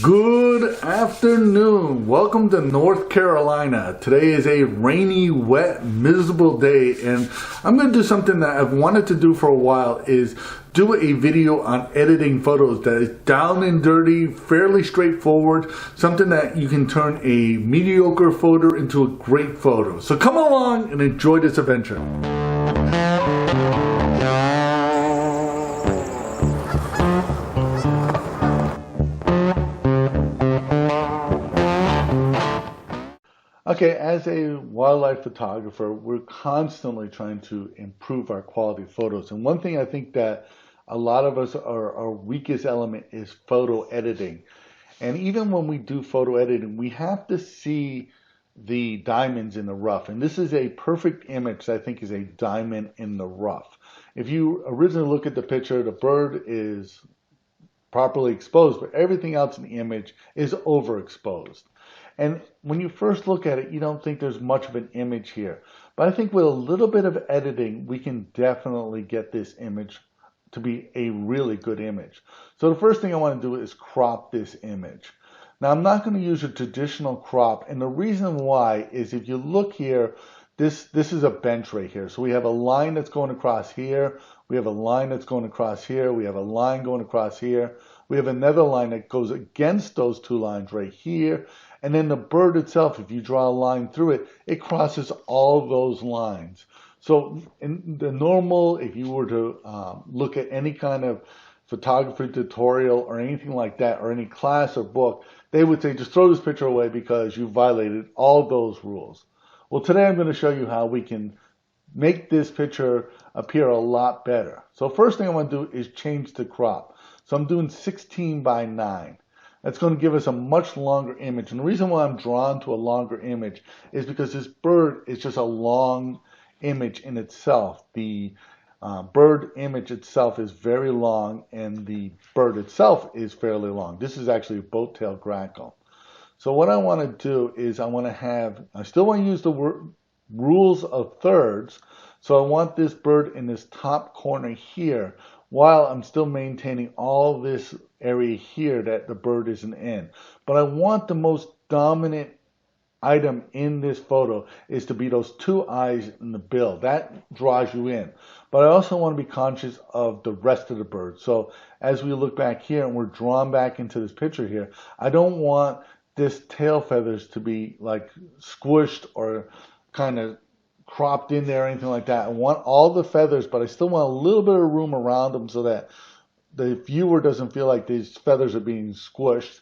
Good afternoon. Welcome to North Carolina. Today is a rainy, wet, miserable day, and I'm going to do something that I've wanted to do for a while, is do a video on editing photos that is down and dirty, fairly straightforward, something that you can turn a mediocre photo into a great photo. So come along and enjoy this adventure. Okay, as a wildlife photographer, we're constantly trying to improve our quality photos. And one thing I think that a lot of us our weakest element is photo editing. And even when we do photo editing, we have to see the diamonds in the rough. And this is a perfect image that I think is a diamond in the rough. If you originally look at the picture, the bird is properly exposed, but everything else in the image is overexposed. And when you first look at it, you don't think there's much of an image here. But I think with a little bit of editing, we can definitely get this image to be a really good image. So the first thing I want to do is crop this image. Now I'm not going to use a traditional crop, and the reason why is if you look here, this is a bench right here. So we have a line that's going across here, we have a line that's going across here, we have a line going across here, we have another line that goes against those two lines right here, and then the bird itself, if you draw a line through it, it crosses all those lines. So in the normal, if you were to look at any kind of photography tutorial or anything like that, or any class or book, they would say just throw this picture away because you violated all those rules. Well, today I'm going to show you how we can make this picture appear a lot better. So first thing I want to do is change the crop. So I'm doing 16 by 9. That's going to give us a much longer image. And the reason why I'm drawn to a longer image is because this bird is just a long image in itself. The bird image itself is very long, and the bird itself is fairly long. This is actually a boat-tailed grackle. So what I want to do is I still want to use the rules of thirds. So I want this bird in this top corner here, while I'm still maintaining all this area here that the bird isn't in. But I want the most dominant item in this photo is to be those two eyes in the bill. That draws you in. But I also want to be conscious of the rest of the bird. So as we look back here and we're drawn back into this picture here, I don't want this tail feathers to be like squished or kind of cropped in there or anything like that. I want all the feathers, but I still want a little bit of room around them so that the viewer doesn't feel like these feathers are being squished.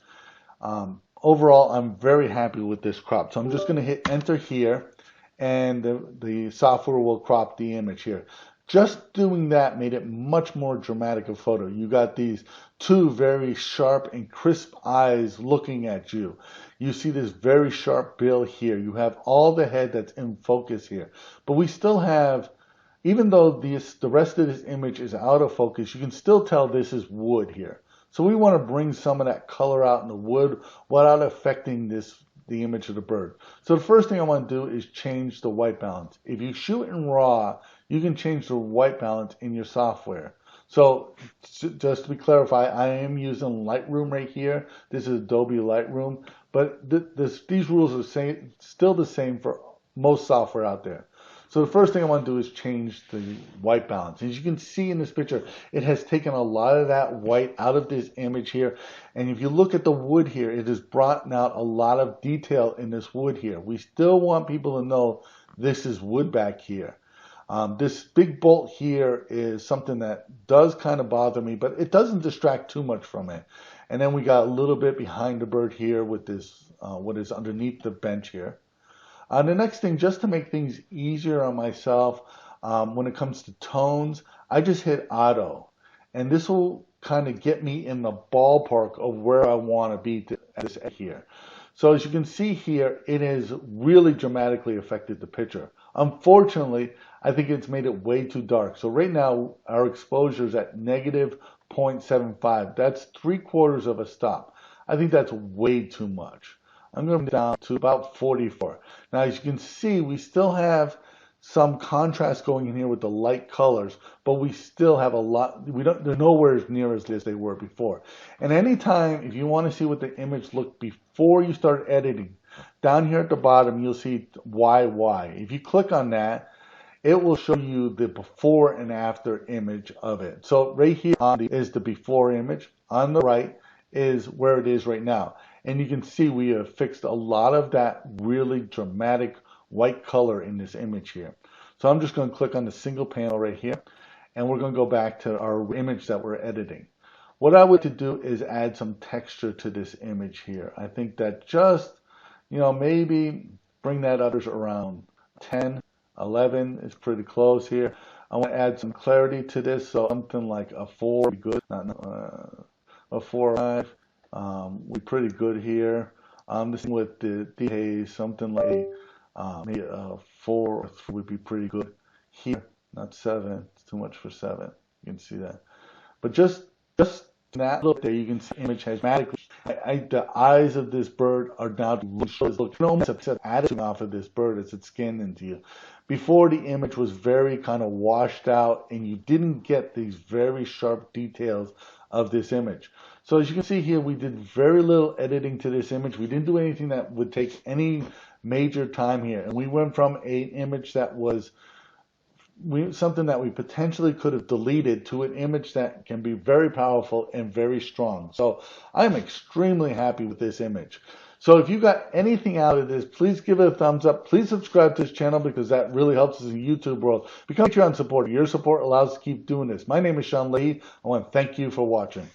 Overall, I'm very happy with this crop. So I'm just going to hit enter here, and the software will crop the image here. Just doing that made it much more dramatic a photo. You got these two very sharp and crisp eyes looking at you. You see this very sharp bill here. You have all the head that's in focus here. But we still have, even though the rest of this image is out of focus, you can still tell this is wood here. So we want to bring some of that color out in the wood without affecting the image of the bird. So the first thing I want to do is change the white balance. If you shoot in RAW, you can change the white balance in your software. So just to be clarified, I am using Lightroom right here. This is Adobe Lightroom, but these rules are still the same for most software out there. So the first thing I want to do is change the white balance. As you can see in this picture, it has taken a lot of that white out of this image here. And if you look at the wood here, it has brought out a lot of detail in this wood here. We still want people to know this is wood back here. This big bolt here is something that does kind of bother me, but it doesn't distract too much from it. And then we got a little bit behind the bird here with this, what is underneath the bench here. The next thing, just to make things easier on myself, when it comes to tones, I just hit auto. And this will kind of get me in the ballpark of where I want to be here. So as you can see here, it has really dramatically affected the picture. Unfortunately, I think it's made it way too dark. So right now, our exposure is at negative 0.75. That's 3/4 of a stop. I think that's way too much. I'm going to down to about 44. Now, as you can see, we still have some contrast going in here with the light colors, but we still have a lot, they're nowhere near as good as they were before. And anytime, if you want to see what the image looked before you start editing, down here at the bottom, you'll see YY. If you click on that, it will show you the before and after image of it. So right here is the before image. On the right is where it is right now. And you can see we have fixed a lot of that really dramatic white color in this image here. So I'm just going to click on the single panel right here, and we're going to go back to our image that we're editing. What I would to do is add some texture to this image here. I think that just, maybe bring that up around 10, 11 is pretty close here. I want to add some clarity to this, so something like a 4 would be good. A 4 or 5 would be pretty good here. This thing with the haze, something like maybe a 4 or 3 would be pretty good here. Not 7. It's too much for 7. You can see that. But just that look there, you can see the image has dramatically. The eyes of this bird are now looking almost an attitude off of this bird as it's scanned into you. Before, the image was very kind of washed out, and you didn't get these very sharp details of this image. So as you can see here, we did very little editing to this image. We didn't do anything that would take any major time here. And we went from an image that was something that we potentially could have deleted to an image that can be very powerful and very strong. So I'm extremely happy with this image. So if you got anything out of this, please give it a thumbs up. Please subscribe to this channel because that really helps us in the YouTube world. Become a Patreon supporter. Your support allows us to keep doing this. My name is Leahy. I want to thank you for watching.